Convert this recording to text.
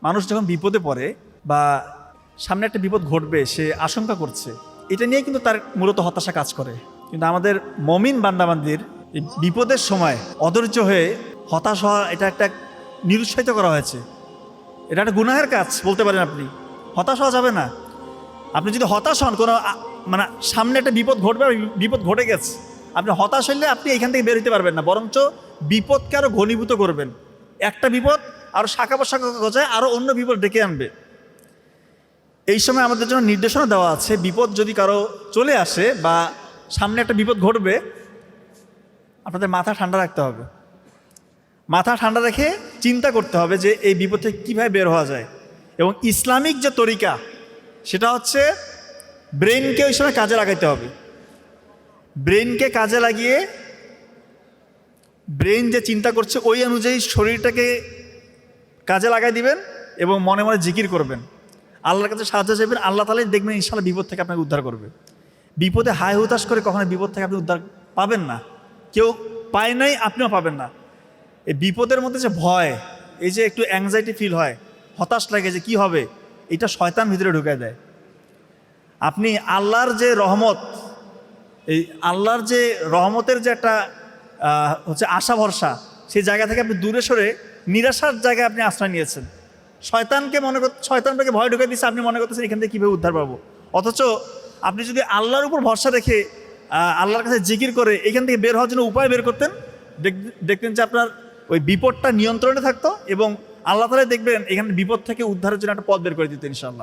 মানুষ যখন বিপদে পড়ে বা সামনে একটা বিপদ ঘটবে সে আশঙ্কা করছে, এটা নিয়ে কিন্তু তার মূলত হতাশা কাজ করে। কিন্তু আমাদের মমিন বান্দাবান্দির এই বিপদের সময় অধৈর্য হয়ে হতাশ হওয়া, এটা একটা নিরুৎসাহিত করা হয়েছে। এটা একটা গুনাহের কাজ বলতে পারেন। আপনি হতাশ হওয়া যাবে না। আপনি যদি হতাশ হন, কোনো মানে সামনে একটা বিপদ ঘটবে, বিপদ ঘটে গেছে, আপনি হতাশ হইলে আপনি এখান থেকে বের হতে পারবেন না, বরঞ্চ বিপদকে আরও ঘনীভূত করবেন। একটা বিপদ আরও শাখা প্রশাখা গজায়, আরও অন্য বিপদ ডেকে আনবে। এই সময় আমাদের জন্য নির্দেশনা দেওয়া আছে, বিপদ যদি কারো চলে আসে বা সামনে একটা বিপদ ঘটবে, আপনাদের মাথা ঠান্ডা রাখতে হবে। মাথা ঠান্ডা রেখে চিন্তা করতে হবে যে এই বিপদ থেকে কীভাবে বের হওয়া যায়। এবং ইসলামিক যে তরিকা, সেটা হচ্ছে ব্রেনকে ওই সময় কাজে লাগাইতে হবে। ব্রেনকে কাজে লাগিয়ে ব্রেন যে চিন্তা করছে ওই অনুযায়ী শরীরটাকে কাজে লাগাই দিবেন এবং মনে মনে জিকির করবেন, আল্লাহর কাছে সাহায্য চাইবেন। আল্লাহ তাআলাই দেখবেন ইনশাআল্লাহ বিপদ থেকে আপনাকে উদ্ধার করবে। বিপদে হায় হুতাশ করে কখনো বিপদ থেকে আপনি উদ্ধার পাবেন না। কেউ পায় নাই, আপনিও পাবেন না। এই বিপদের মধ্যে যে ভয়, এই যে একটু অ্যাংজাইটি ফিল হয়, হতাশ লাগে যে কি হবে, এটা শয়তান ভিতরে ঢুকায় দেয়। আপনি আল্লাহর যে রহমত, এই আল্লাহর যে রহমতের যে একটা হচ্ছে আশা ভরসা, সেই জায়গা থেকে আপনি দূরে সরে নিরাশার জায়গায় আপনি আশ্রয় নিয়েছেন। শয়তানকে ভয় ঢুকে দিচ্ছে, আপনি মনে করতেছেন এখান থেকে কীভাবে উদ্ধার পাবো। অথচ আপনি যদি আল্লাহর উপর ভরসা রেখে আল্লাহর কাছে জিকির করে এখান থেকে বের হওয়ার জন্য উপায় বের করতেন, দেখতেন যে আপনার ওই বিপদটা নিয়ন্ত্রণে থাকতো এবং আল্লাহ তাআলা দেখবেন এখানে বিপদ থেকে উদ্ধারের জন্য একটা পথ বের করে দিতেন ইনশাআল্লাহ।